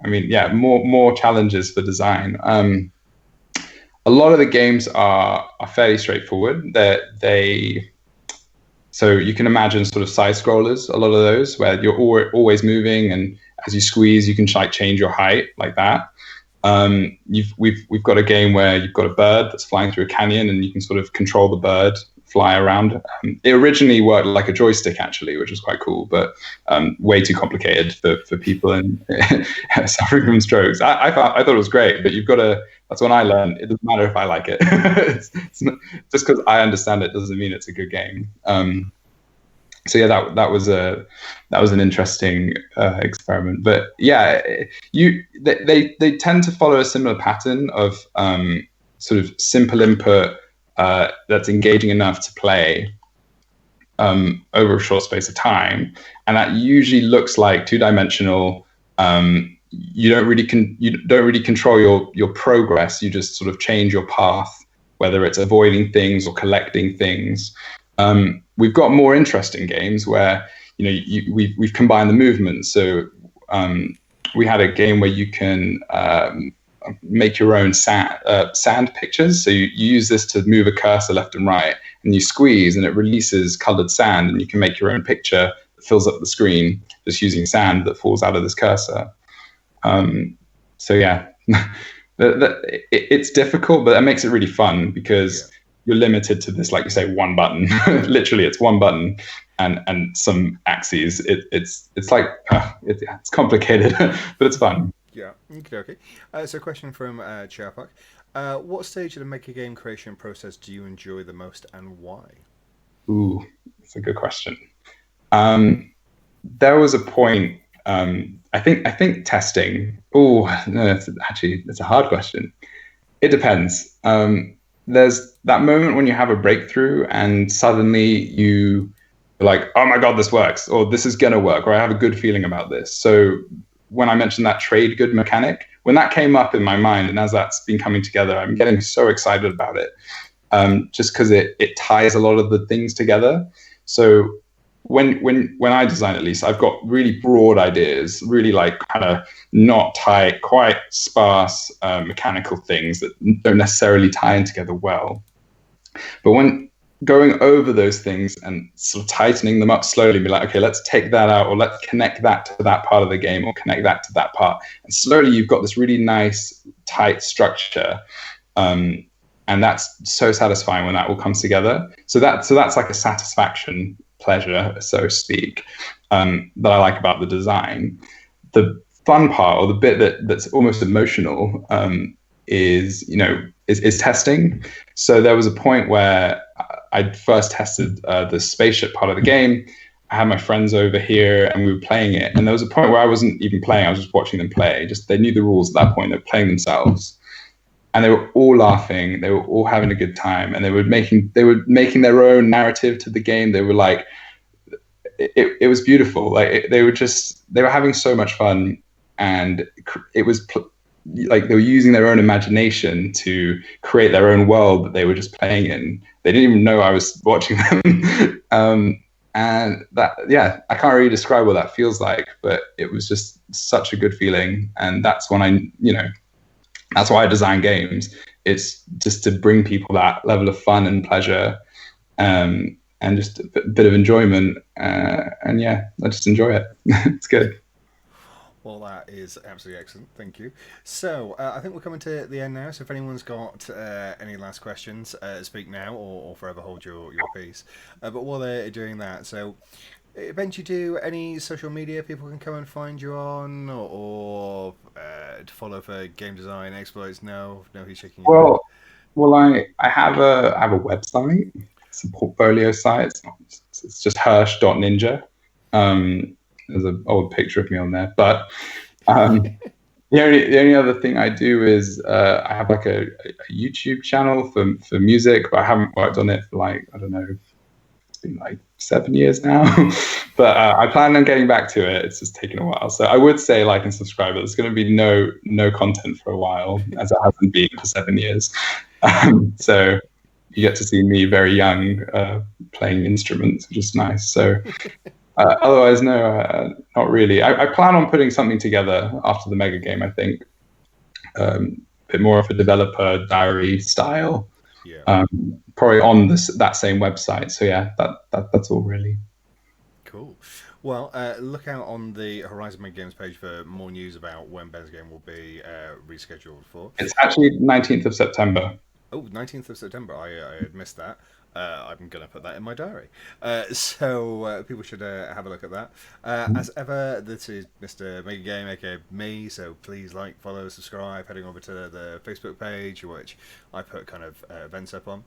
I mean, yeah, more challenges for design. A lot of the games are fairly straightforward. So you can imagine sort of side scrollers. A lot of those where you're always moving, and as you squeeze, you can like change your height like that. We've got a game where you've got a bird that's flying through a canyon, and you can sort of control the bird fly around. It originally worked like a joystick actually, which was quite cool, but way too complicated for people in suffering from strokes. I thought it was great, but you've got to. That's when I learned. It doesn't matter if I like it. It's not, just because I understand it doesn't mean it's a good game. So yeah, that was an interesting experiment. But yeah, they tend to follow a similar pattern of sort of simple input that's engaging enough to play over a short space of time, and that usually looks like two-dimensional. You don't really control your progress. You just sort of change your path, whether it's avoiding things or collecting things. We've got more interesting games where we've combined the movements. So we had a game where you can make your own sand pictures. So you use this to move a cursor left and right, and you squeeze, and it releases colored sand, and you can make your own picture that fills up the screen just using sand that falls out of this cursor. So yeah, it's difficult, but that makes it really fun because you're limited to this, like you say, one button. Literally, it's one button and some axes. It's like it's complicated, but it's fun. Yeah, okay. So, a question from Chapak. What stage of the maker game creation process do you enjoy the most, and why? Ooh, that's a good question. There was a point. I think testing. Oh no, it's a hard question. It depends. There's that moment when you have a breakthrough and suddenly you're like, oh my god, this works, or this is gonna work, or I have a good feeling about this. So when I mentioned that trade good mechanic, when that came up in my mind, and as that's been coming together, I'm getting so excited about it. Just because it ties a lot of the things together. So when I design, at least, I've got really broad ideas, really like kind of not tight, quite sparse mechanical things that don't necessarily tie in together well. But when going over those things and sort of tightening them up slowly, be like, okay, let's take that out, or let's connect that to that part of the game, or connect that to that part, and slowly you've got this really nice tight structure. And that's so satisfying when that all comes together. So that's like a satisfaction, pleasure, so to speak, that I like about the design. The fun part, or the bit that's almost emotional, is testing. So there was a point where I first tested the spaceship part of the game. I had my friends over here and we were playing it. And there was a point where I wasn't even playing, I was just watching them play. Just they knew the rules at that point, they were playing themselves. And they were all laughing, they were all having a good time, and they were making their own narrative to the game. They were like, it was beautiful. Like they were having so much fun, and it was like they were using their own imagination to create their own world that they were just playing in. They didn't even know I was watching them. And that, yeah, I can't really describe what that feels like, but it was just such a good feeling. And that's when that's why I design games. It's just to bring people that level of fun and pleasure, and just a bit of enjoyment. And yeah, I just enjoy it. It's good. Well, that is absolutely excellent. Thank you. So, I think we're coming to the end now. So, if anyone's got any last questions, speak now or forever hold your peace. But while they're doing that, so Ben, do you do any social media people can come and find you on, or to follow for game design exploits? No, he's shaking your head. Well, I have a website. It's a portfolio site. It's just hirsh.ninja. There's an old picture of me on there. But the only other thing I do is I have like a YouTube channel for music, but I haven't worked on it for like, I don't know, it's been like 7 years now. But I plan on getting back to it. It's just taken a while. So I would say like and subscribe, but there's going to be no content for a while, as it hasn't been for 7 years. So you get to see me very young playing instruments, which is nice. So otherwise, no, not really. I plan on putting something together after the mega game, I think. A bit more of a developer diary style. Yeah. Probably on that same website. So yeah, that's all really. Cool. Well, look out on the Horizon Mega Games page for more news about when Ben's game will be rescheduled for. It's actually 19th of September. Oh, 19th of September. I had missed that. I'm going to put that in my diary. People should have a look at that. As ever, this is Mr. Megagame, aka me, so please like, follow, subscribe, heading over to the Facebook page, which I put kind of events up on.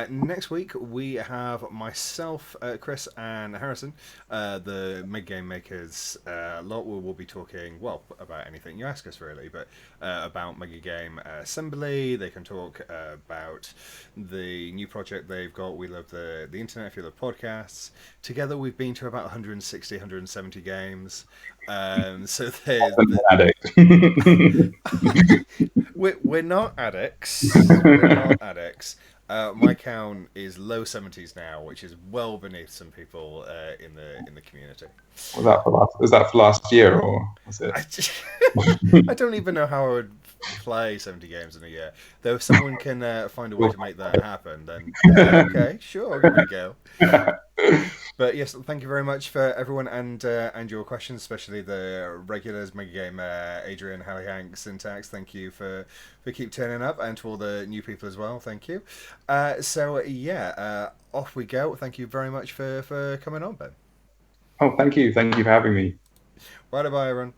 Next week, we have myself, Chris, and Harrison, the Megagame makers. A lot we'll be talking, well, about anything you ask us, really, but about Megagame Assembly. They can talk about the new project they've got. We love the internet, if you love podcasts. Together we've been to about 160, 170 games. So Often an addict. we're not addicts. We're not addicts. My count is low 70s now, which is well beneath some people in the community. Was that for last year or was it? I, just, I don't even know how I would play 70 games in a year. Though if someone can find a way to make that happen, then yeah, okay, sure, I'll give it a go. But yes, thank you very much for everyone and your questions, especially the regulars, Mega Game, Adrian, Hallie Hank, Syntax. Thank you for keep turning up, and to all the new people as well. Thank you. Off we go. Thank you very much for coming on, Ben. Oh, thank you. Thank you for having me. Bye bye, everyone.